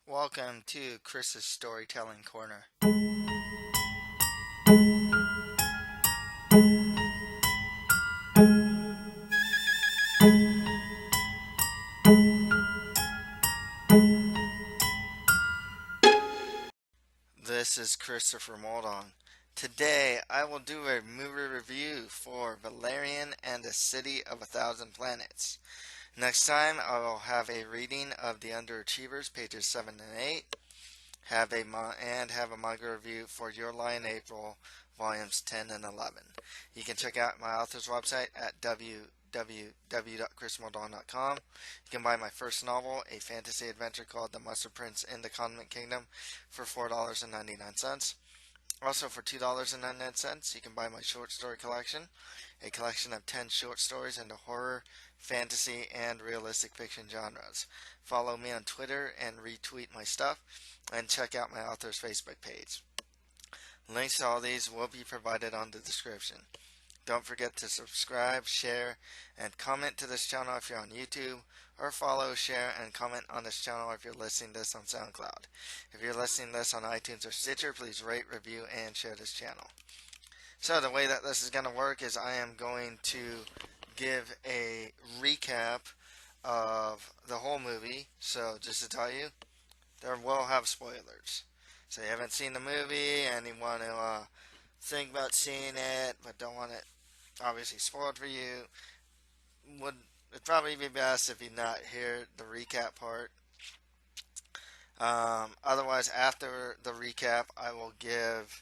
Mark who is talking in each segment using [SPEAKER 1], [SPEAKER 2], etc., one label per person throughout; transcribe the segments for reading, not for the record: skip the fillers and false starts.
[SPEAKER 1] Welcome to Chris's Storytelling Corner. This is Christopher Moldon. Today I will do a movie review for Valerian and the City of a Thousand Planets. Next time I will have a reading of The Underachievers, pages 7 and 8, have a manga review for Your Lie in April, volumes 10 and 11. You can check out my author's website at www.chrismoldon.com. You can buy my first novel, a fantasy adventure called The Mustard Prince in the Condiment Kingdom, for $4.99. Also, for $2.99, you can buy my short story collection, a collection of 10 short stories in the horror, fantasy, and realistic fiction genres. Follow me on Twitter and retweet my stuff, and check out my author's Facebook page. Links to all these will be provided on the description. Don't forget to subscribe, share, and comment to this channel if you're on YouTube, or follow, share, and comment on this channel if you're listening to this on SoundCloud. If you're listening to this on iTunes or Stitcher, please rate, review, and share this channel. So the way that this is going to work is I am going to give a recap of the whole movie. So just to tell you, there will have spoilers. So you haven't seen the movie and you want to think about seeing it, but don't want it obviously spoiled for you, it'd probably be best if you not hear the recap part. Otherwise, after the recap, I will give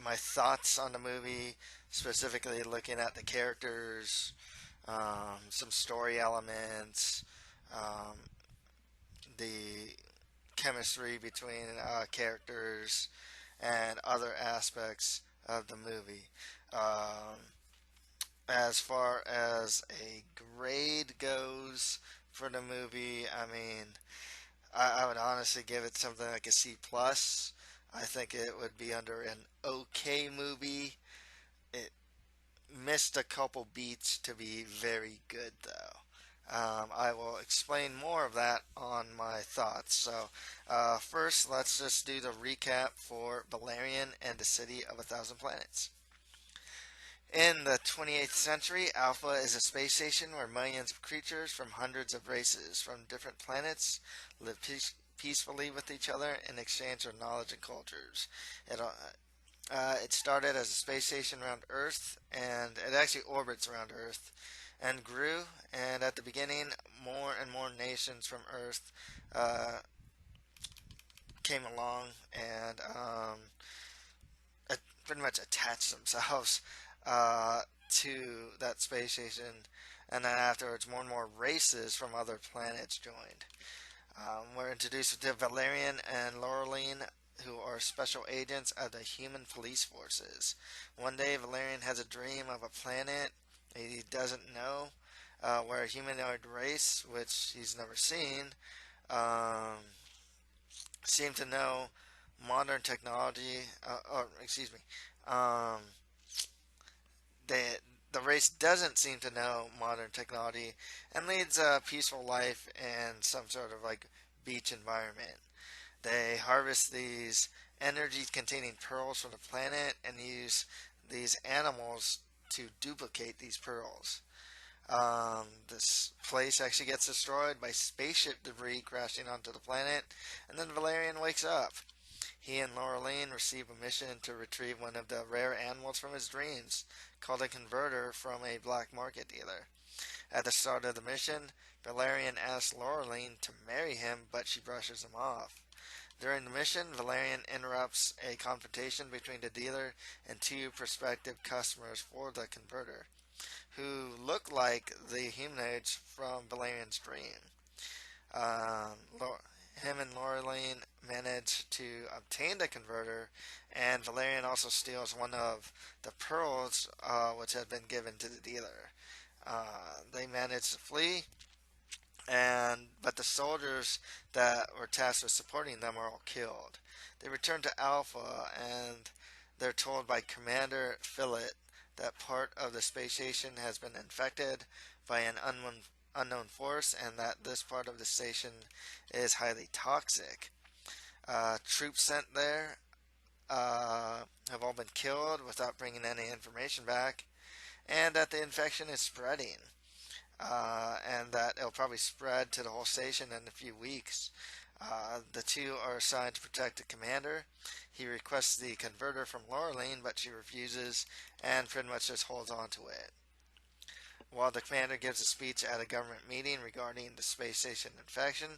[SPEAKER 1] my thoughts on the movie, specifically looking at the characters, some story elements, the chemistry between characters, and other aspects of the movie. As far as a grade goes for the movie, I mean, I would honestly give it something like a C plus. I think it would be under an okay movie. It missed a couple beats to be very good, though. I will explain more of that on my thoughts. So, first, let's just do the recap for Valerian and the City of a Thousand Planets. In the 28th century, Alpha is a space station where millions of creatures from hundreds of races from different planets live peacefully with each other in exchange of knowledge and cultures. It started as a space station around Earth, and it actually orbits around Earth, and grew. And at the beginning, more and more nations from Earth came along and pretty much attached themselves to that space station. And then afterwards, more and more races from other planets joined. We're introduced to Valerian and Laureline, who are special agents of the human police forces. One day, Valerian has a dream of a planet he doesn't know, where a humanoid race, which he's never seen, seem to know modern technology, or excuse me, the race doesn't seem to know modern technology and leads a peaceful life in some sort of like beach environment. They harvest these energy-containing pearls from the planet and use these animals to duplicate these pearls. This place actually gets destroyed by spaceship debris crashing onto the planet, and then Valerian wakes up. He and Laureline receive a mission to retrieve one of the rare animals from his dreams, called a converter, from a black market dealer. At the start of the mission, Valerian asks Laureline to marry him, but she brushes him off. During the mission, Valerian interrupts a confrontation between the dealer and two prospective customers for the converter, who look like the humanoids from Valerian's dream. Him and Laureline manage to obtain the converter, and Valerian also steals one of the pearls which had been given to the dealer. They manage to flee, but the soldiers that were tasked with supporting them are all killed. They return to Alpha, and they're told by Commander Phillip that part of the space station has been infected by an unknown force and that this part of the station is highly toxic. Troops sent there have all been killed without bringing any information back, and that the infection is spreading, and that it'll probably spread to the whole station in a few weeks. The two are assigned to protect the commander. He requests the converter from Laureline, but she refuses and pretty much just holds on to it. While the commander gives a speech at a government meeting regarding the space station infection,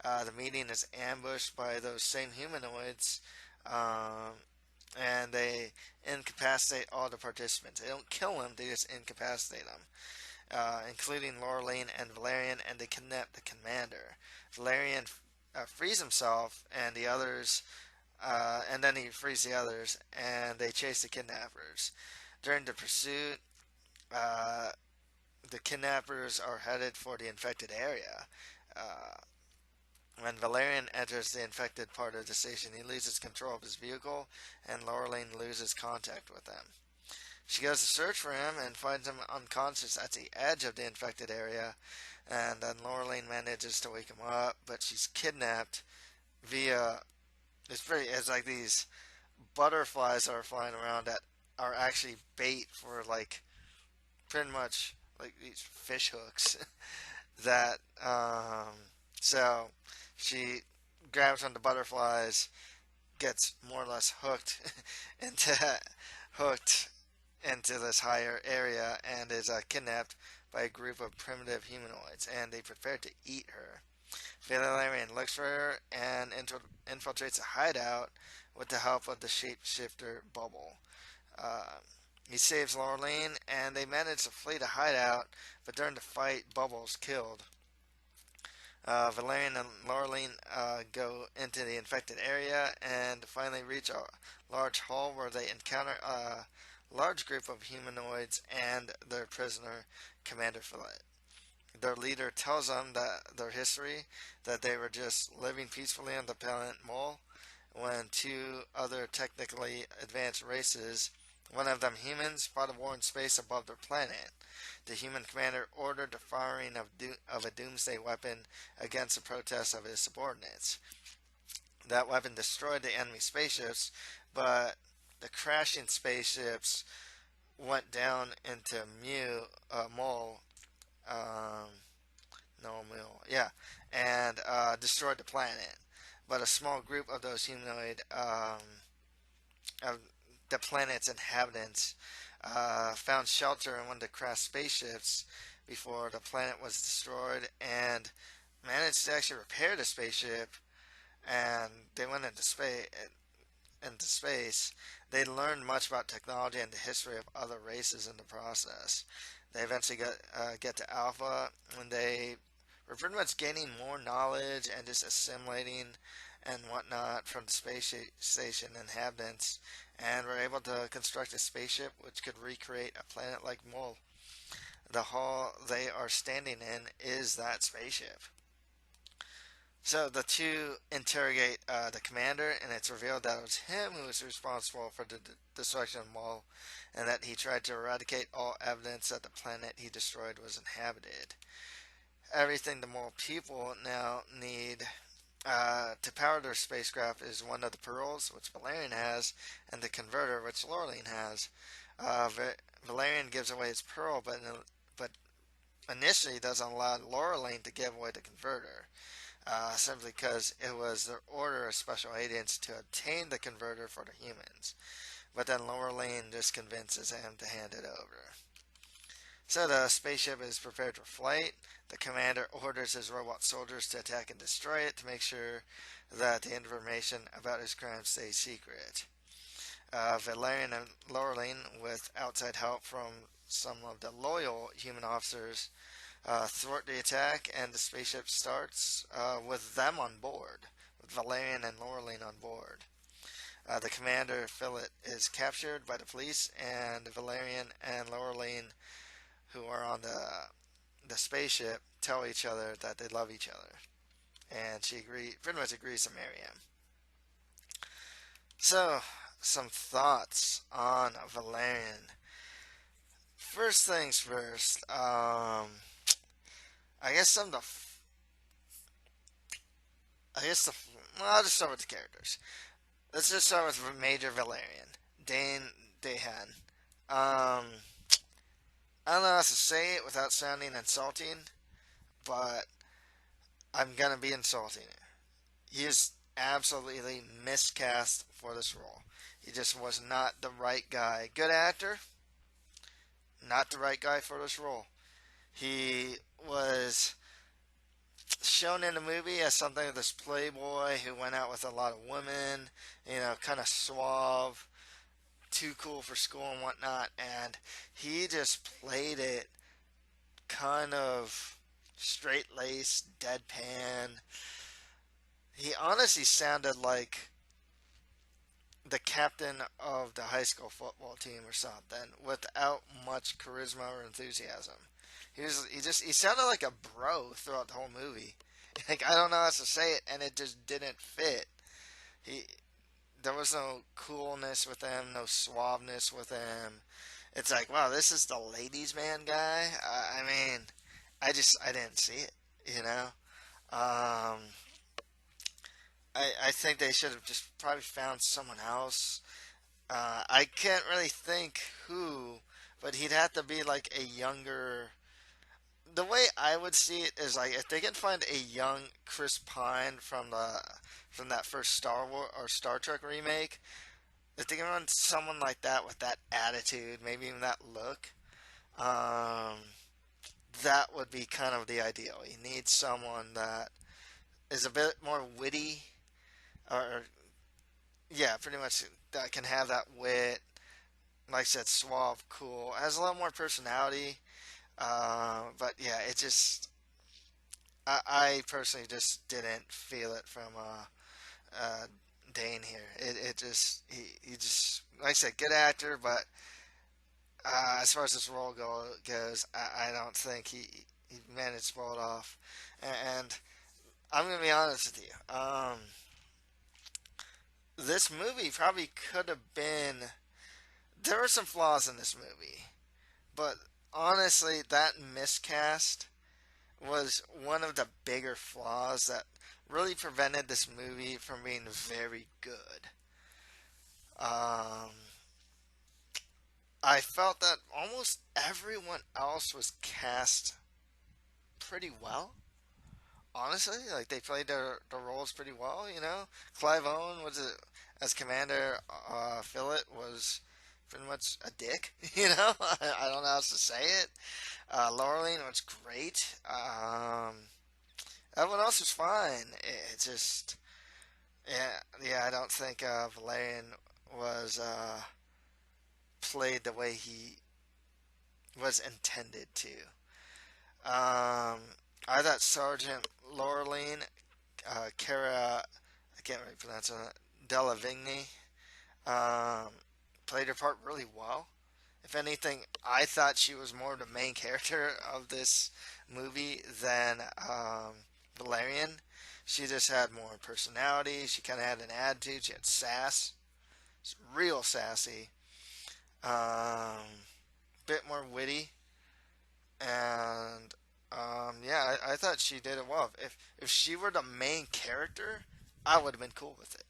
[SPEAKER 1] the meeting is ambushed by those same humanoids, and they incapacitate all the participants. They don't kill them, they just incapacitate them, including Laureline and Valerian, and they kidnap the commander. Valerian frees himself and the others, and then he frees the others, and they chase the kidnappers. During the pursuit, the kidnappers are headed for the infected area. When Valerian enters the infected part of the station, he loses control of his vehicle, and Laureline loses contact with him. She goes to search for him and finds him unconscious at the edge of the infected area, and then Laureline manages to wake him up, but she's kidnapped via... It's like these butterflies that are flying around that are actually bait for, like, pretty much like these fish hooks that so she grabs on the butterflies, gets more or less hooked into this higher area, and is kidnapped by a group of primitive humanoids, and they prepare to eat her. Valerian looks for her and infiltrates a hideout with the help of the shapeshifter Bubble. He saves Laureline, and they manage to flee the hideout, but during the fight, Bubble's killed. Valerian and Laureline go into the infected area and finally reach a large hall where they encounter a large group of humanoids and their prisoner, Commander Phillip. Their leader tells them that their history, that they were just living peacefully on the planet Mole, when two other technically advanced races, one of them humans, fought a war in space above their planet. The human commander ordered the firing of a doomsday weapon against the protests of his subordinates. That weapon destroyed the enemy spaceships, but the crashing spaceships went down into Mole, and destroyed the planet. But a small group of those humanoid, of the planet's inhabitants, found shelter in one of the crashed spaceships before the planet was destroyed, and managed to actually repair the spaceship. And they went into space. They learned much about technology and the history of other races in the process. They eventually get to Alpha, and they were pretty much gaining more knowledge and just assimilating and whatnot from the space station inhabitants, and were able to construct a spaceship which could recreate a planet like Mole. The hall they are standing in is that spaceship. So the two interrogate the commander, and it's revealed that it was him who was responsible for the destruction of Mole, and that he tried to eradicate all evidence that the planet he destroyed was inhabited. Everything the Mole people now need to power their spacecraft is one of the pearls, which Valerian has, and the converter, which Laureline has. Valerian gives away his pearl, but initially doesn't allow Laureline to give away the converter. Simply because it was their order of special agents to obtain the converter for the humans. But then Laureline just convinces him to hand it over. So the spaceship is prepared for flight. The commander orders his robot soldiers to attack and destroy it to make sure that the information about his crime stays secret. Valerian and Laureline, with outside help from some of the loyal human officers, thwart the attack, and the spaceship starts with them on board, with Valerian and Laureline on board. The commander, Phillip, is captured by the police, and Valerian and Laureline, who are on the spaceship, tell each other that they love each other. And she pretty much agrees to marry him. So, some thoughts on Valerian. First things first, I guess some of the. I guess the. Well, I'll just start with the characters. Let's just start with Major Valerian, Dane DeHaan. Um, I don't know how to say it without sounding insulting, but I'm gonna be insulting. He is absolutely miscast for this role. He just was not the right guy. Good actor, not the right guy for this role. He was shown in the movie as something of this playboy who went out with a lot of women, kind of suave, too cool for school and whatnot, and he just played it kind of straight laced, deadpan. He honestly sounded like the captain of the high school football team or something without much charisma or enthusiasm. He sounded like a bro throughout the whole movie. Like I don't know how to say it, and it just didn't fit. He There was no coolness with him, no suaveness with him. It's like, wow, this is the ladies' man guy. I mean, I didn't see it. You know, um, I think they should have just probably found someone else. I can't really think who, but he'd have to be like a younger. The way I would see it is like if they can find a young Chris Pine from that first Star Wars or Star Trek remake, if they can find someone like that with that attitude, maybe even that look, um, that would be kind of the ideal. You need someone that is a bit more witty, or yeah, pretty much that can have that wit. Like I said, suave, cool, has a lot more personality. But yeah, it just I personally just didn't feel it from uh, Dane here. It just he just like I said, good actor, but as far as this goes, I don't think he managed to pull it off. And I'm gonna be honest with you. This movie probably could have been. There were some flaws in this movie, but honestly, that miscast was one of the bigger flaws that really prevented this movie from being very good. Um, I felt that almost everyone else was cast pretty well. Honestly, like they played their roles pretty well. Clive Owen was as Commander Phillip was pretty much a dick. I don't know how else to say it. Laureline was great. Everyone else was fine. It just, yeah. I don't think Valerian was played the way he was intended to. I thought Sergeant Laureline, Cara, I can't really pronounce it, Delavigne, um, played her part really well. If anything, I thought she was more the main character of this movie than Valerian. She just had more personality. She kind of had an attitude. She had sass. She's real sassy. Bit more witty. And yeah, I thought she did it well. If she were the main character, I would have been cool with it.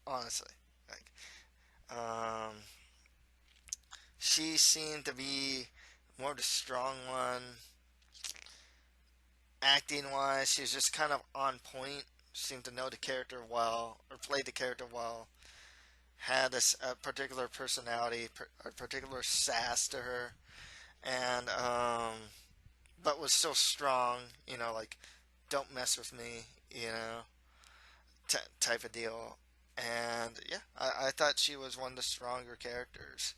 [SPEAKER 1] Honestly, like um, she seemed to be more the strong one. Acting wise, she was just kind of on point. Seemed to know the character well, or played the character well. Had a particular personality, a particular sass to her, and but was still strong. Like don't mess with me. Type of deal. And yeah, I thought she was one of the stronger characters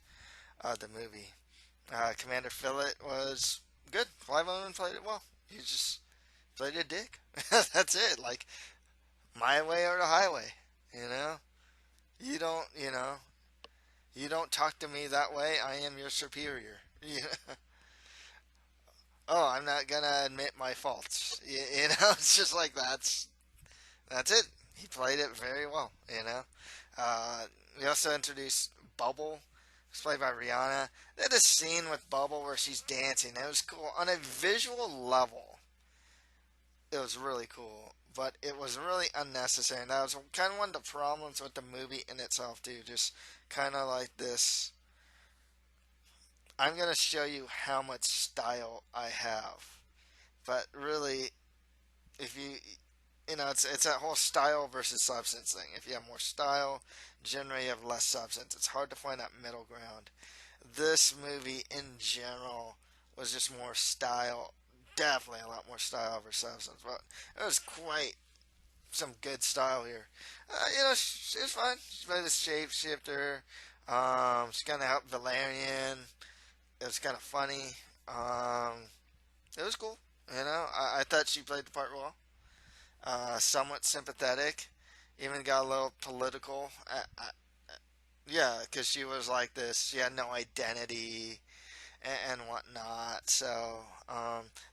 [SPEAKER 1] of the movie. Commander Phillip was good. Clive Owen played it well. He just played a dick. That's it. Like my way or the highway. You know. You don't. You don't talk to me that way. I am your superior. Oh, I'm not gonna admit my faults. It's just like that's it. He played it very well. We also introduced Bubble. It's played by Rihanna. They had a scene with Bubble where she's dancing. It was cool on a visual level. it was really cool, but it was really unnecessary. And that was kind of one of the problems with the movie in itself, too. Just kind of like this. I'm gonna show you how much style I have, but really, if it's that whole style versus substance thing. If you have more style, generally you have less substance. It's hard to find that middle ground. This movie in general was just more style, definitely a lot more style over substance, but it was quite some good style here. She was fine. She played a shapeshifter. She's gonna help Valerian. It was kind of funny. It was cool. I thought she played the part well. Somewhat sympathetic. Even got a little political. Yeah, because she was like this. She had no identity and whatnot. So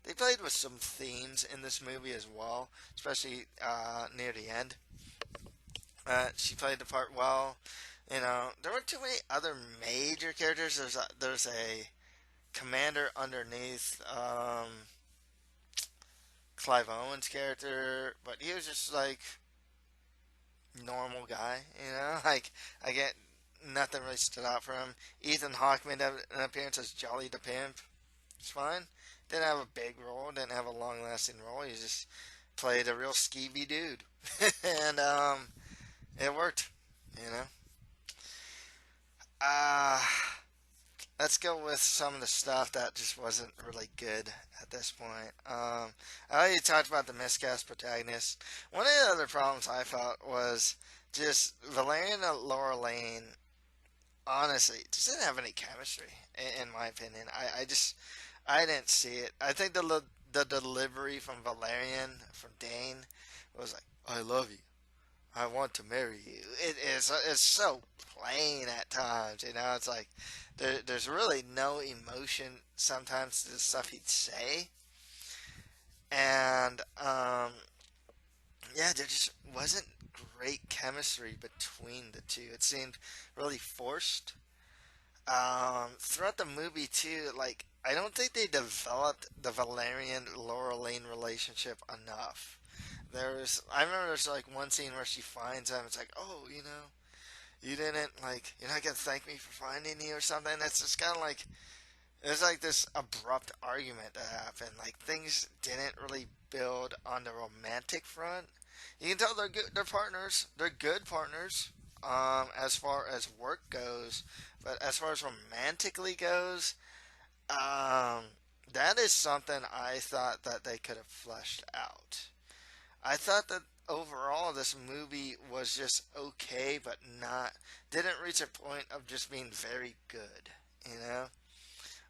[SPEAKER 1] they played with some themes in this movie as well, especially near the end. She played the part well. There weren't too many other major characters. There's a commander underneath Clive Owen's character, but he was just like normal guy. Like I get nothing really stood out for him. Ethan Hawke made an appearance as Jolly the Pimp. It's fine. Didn't have a big role. Didn't have a long-lasting role. He just played a real skeevy dude, and it worked. You know. Uh, let's go with some of the stuff that just wasn't really good at this point. I already talked about the miscast protagonist. One of the other problems I felt was just Valerian and Laureline. Honestly, just didn't have any chemistry, in my opinion. I didn't see it. I think the delivery from Valerian from Dane was like, "I love you. I want to marry you." It's so plain at times. It's like there's really no emotion sometimes to the stuff he'd say, and yeah, there just wasn't great chemistry between the two. It seemed really forced. Throughout the movie too, like I don't think they developed the Valerian Laureline relationship enough. I remember there's like one scene where she finds him. It's like, oh, you didn't you're not gonna thank me for finding you or something. That's just kind of like there's like this abrupt argument that happened. Like things didn't really build on the romantic front. You can tell they're good. They're partners. They're good partners. As far as work goes, but as far as romantically goes, um, that is something I thought that they could have fleshed out. I thought that overall this movie was just okay, but not didn't reach a point of just being very good, you know,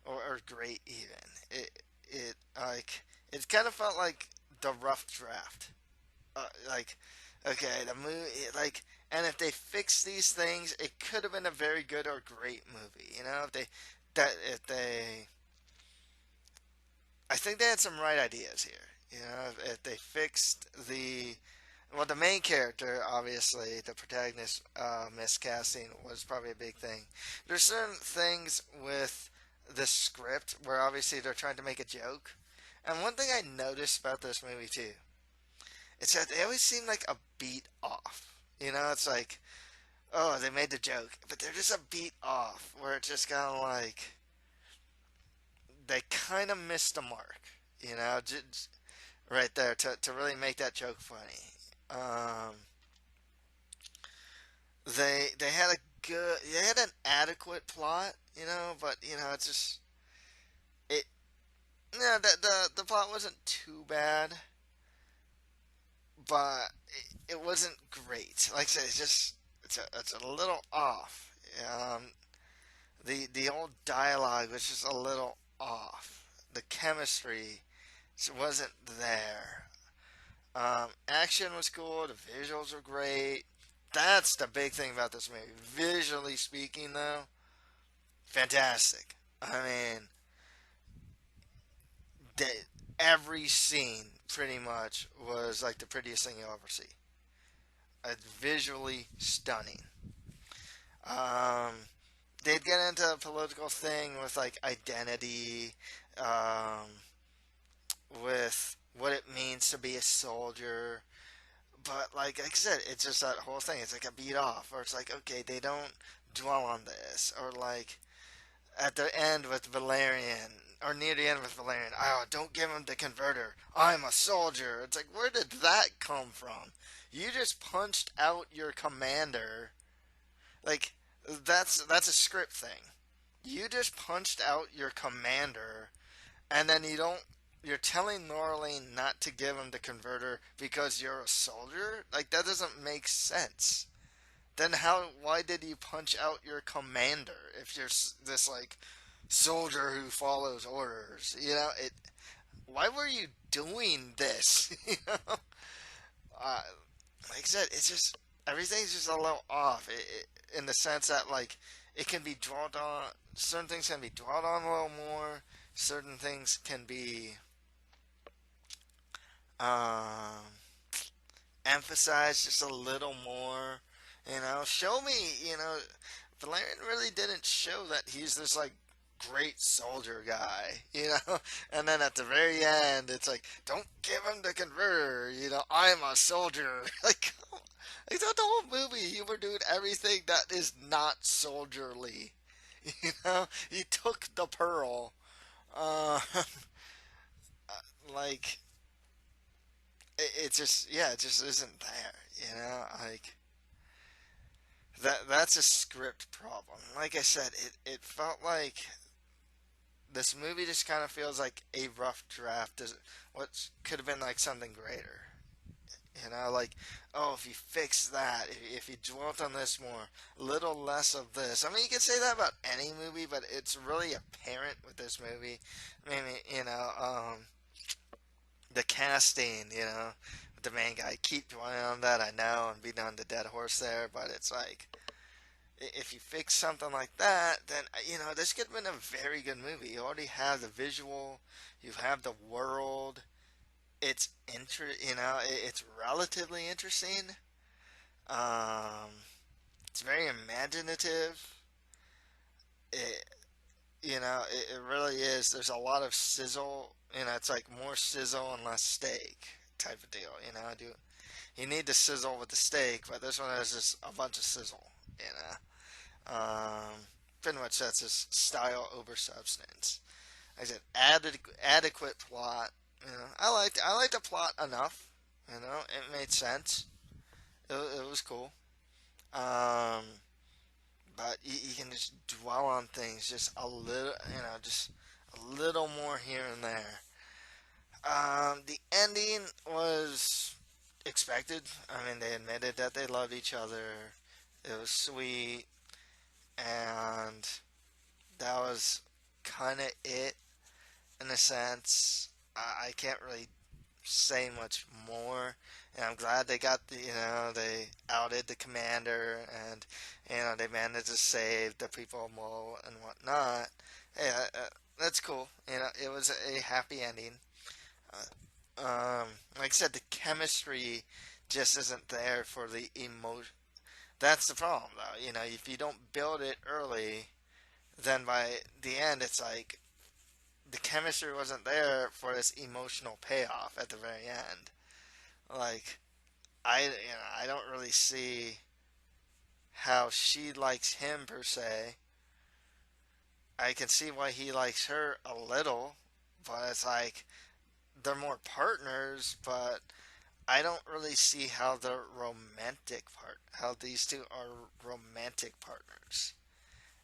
[SPEAKER 1] or great even. It kind of felt like the rough draft. Like, okay, the movie and if they fix these things, it could have been a very good or great movie. If they I think they had some right ideas here. If they fixed the main character, obviously, the protagonist miscasting was probably a big thing. There's certain things with the script where obviously they're trying to make a joke. And one thing I noticed about this movie too, is that they always seem like a beat off. It's like, oh, they made the joke, but they're just a beat off, where it's just kind of like they kind of missed the mark. Just right there to really make that joke funny. Um, they had an adequate plot, but it's just it. Yeah, the plot wasn't too bad, but it wasn't great. Like I said, it's a little off. Um, the old dialogue was just a little off. The chemistry just wasn't there. Action was cool. The visuals were great. That's the big thing about this movie. Visually speaking, though, fantastic. I mean, the, every scene pretty much was like the prettiest thing you'll ever see. Visually stunning. Um, they'd get into a political thing with like identity, um, with what it means to be a soldier. But like I said, it's just that whole thing. It's like a beat off, or it's like okay, they don't dwell on this, or like at the end with Valerian, or near the end with Valerian. Oh, don't give him the converter. I'm a soldier. It's like where did that come from? You just punched out your commander. Like that's a script thing. You just punched out your commander, and then you're telling Laureline not to give him the converter because you're a soldier? Like that doesn't make sense. Then why did you punch out your commander if you're this like soldier who follows orders? Why were you doing this? uh, like I said, it's just everything's just a little off in the sense that like it can be dwelled on. Certain things can be dwelled on a little more. Certain things can be um, emphasized just a little more. Show me. Valerian really didn't show that he's this like great soldier guy. And then at the very end, it's like, don't give him the converter. I'm a soldier. Like, I thought the whole movie you were doing everything that is not soldierly. You took the pearl. Uh, like it just yeah, it just isn't there. Like that's a script problem. Like I said, it felt like this movie just kind of feels like a rough draft. What could have been like something greater. Like, oh, if you fix that, if you dwelt on this more, a little less of this. I mean, you could say that about any movie, but it's really apparent with this movie. Maybe, the casting, with the main guy. Keep dwelling on that, I know, and beating on the dead horse there, but it's like, if you fix something like that, then, this could have been a very good movie. You already have the visual, you have the world, it's relatively interesting. Um, it's very imaginative. It, it really is. There's a lot of sizzle. It's like more sizzle and less steak type of deal. You need the sizzle with the steak, but this one has just a bunch of sizzle. You pretty much that's just style over substance. Like I said, adequate plot. I liked the plot enough. It made sense. It was cool. Um, but you can just dwell on things just a little, just a little more here and there. The ending was expected. I mean, they admitted that they loved each other. It was sweet, and that was kind of it in a sense. I can't really say much more. And I'm glad they got they outed the commander, and they managed to save the people of Mo and whatnot. Yeah, that's cool. It was a happy ending. Like I said, the chemistry just isn't there for the emotion. That's the problem, though. If you don't build it early, then by the end, it's like the chemistry wasn't there for this emotional payoff at the very end. Like I don't really see how she likes him per se. I can see why he likes her a little, but it's like they're more partners, but I don't really see how how these two are romantic partners.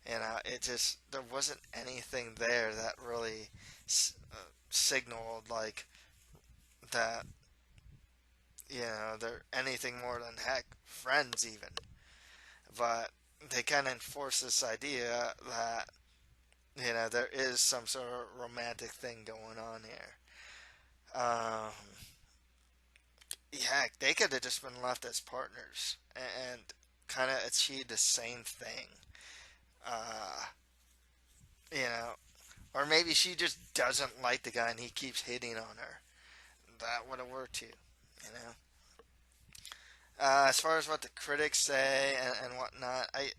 [SPEAKER 1] It just there wasn't anything there that really signaled like that. They're anything more than heck friends even. But they kind of enforce this idea that there is some sort of romantic thing going on here. Um, yeah, they could have just been left as partners and kind of achieved the same thing. Uh, you know, or maybe she just doesn't like the guy and he keeps hitting on her. That would have worked too. You know. As far as what the critics say and whatnot, I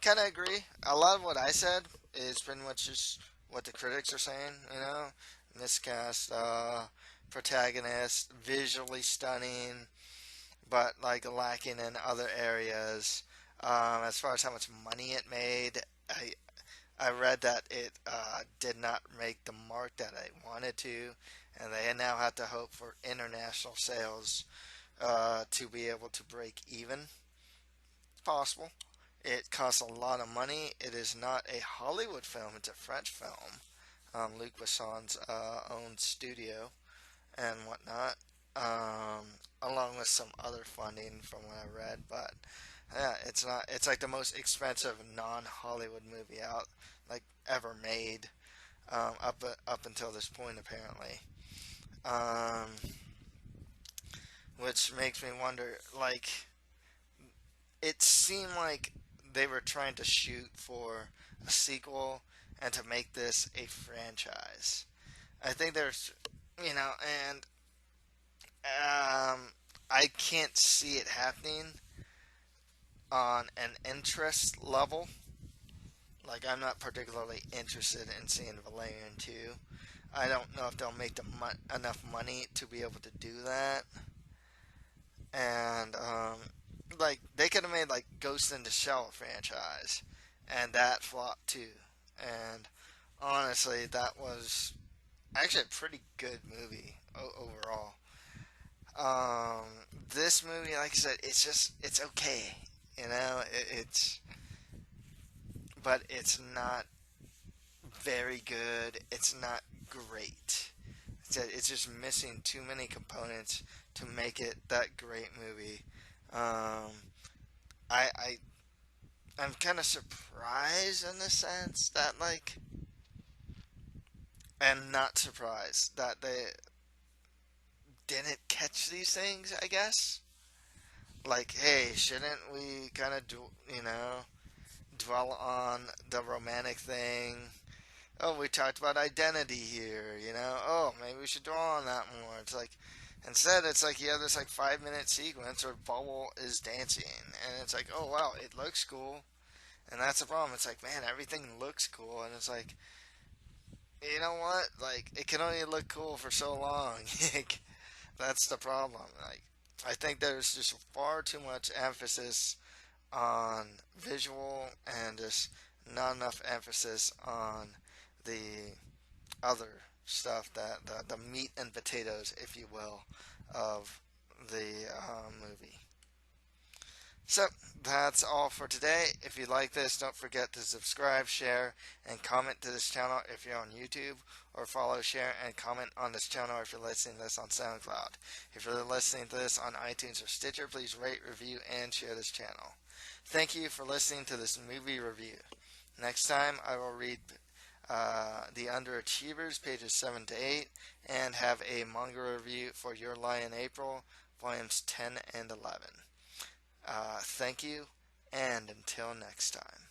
[SPEAKER 1] kind of agree. A lot of what I said is pretty much just what the critics are saying. Miscast, protagonist, visually stunning, but like lacking in other areas. As far as how much money it made, I read that it did not make the mark that I wanted to, and they now have to hope for international sales to be able to break even. It's possible. It costs a lot of money. It is not a Hollywood film; it's a French film. Luc Besson's own studio and whatnot, along with some other funding from what I read. But yeah, it's not. It's like the most expensive non-Hollywood movie out like ever made up until this point, apparently. Um, which makes me wonder. Like, it seemed like they were trying to shoot for a sequel and to make this a franchise. I think there's, you know, and I can't see it happening on an interest level. Like, I'm not particularly interested in seeing Valerian 2. I don't know if they'll make enough money to be able to do that. And, like, they could have made, like, Ghost in the Shell franchise, and that flopped too. And honestly, that was actually a pretty good movie overall. This movie, like I said, it's okay. You know, but it's not very good. It's not great. It's just missing too many components to make it that great movie. Um, I, I, I'm kind of surprised in the sense that, like, and not surprised that they didn't catch these things, I guess. Like, hey, shouldn't we kind of dwell on the romantic thing? Oh, we talked about identity here, you know. Oh, maybe we should dwell on that more. It's like, instead, it's like you have this like 5 minute sequence where Bubble is dancing, and it's like, oh wow, it looks cool, and that's the problem. It's like, man, everything looks cool, and it's like, you know what? Like, it can only look cool for so long. That's the problem. Like, I think there's just far too much emphasis on visual and just not enough emphasis on the other stuff, that the meat and potatoes, if you will, of the movie. So that's all for today. If you like this, don't forget to subscribe, share, and comment to this channel if you're on YouTube, or follow, share, and comment on this channel if you're listening to this on SoundCloud. If you're listening to this on iTunes or Stitcher, please rate, review, and share this channel. Thank you for listening to this movie review. Next time, I will read The Underachievers, pages 7 to 8, and have a manga review for Your Lie in April, volumes 10 and 11. Thank you, and until next time.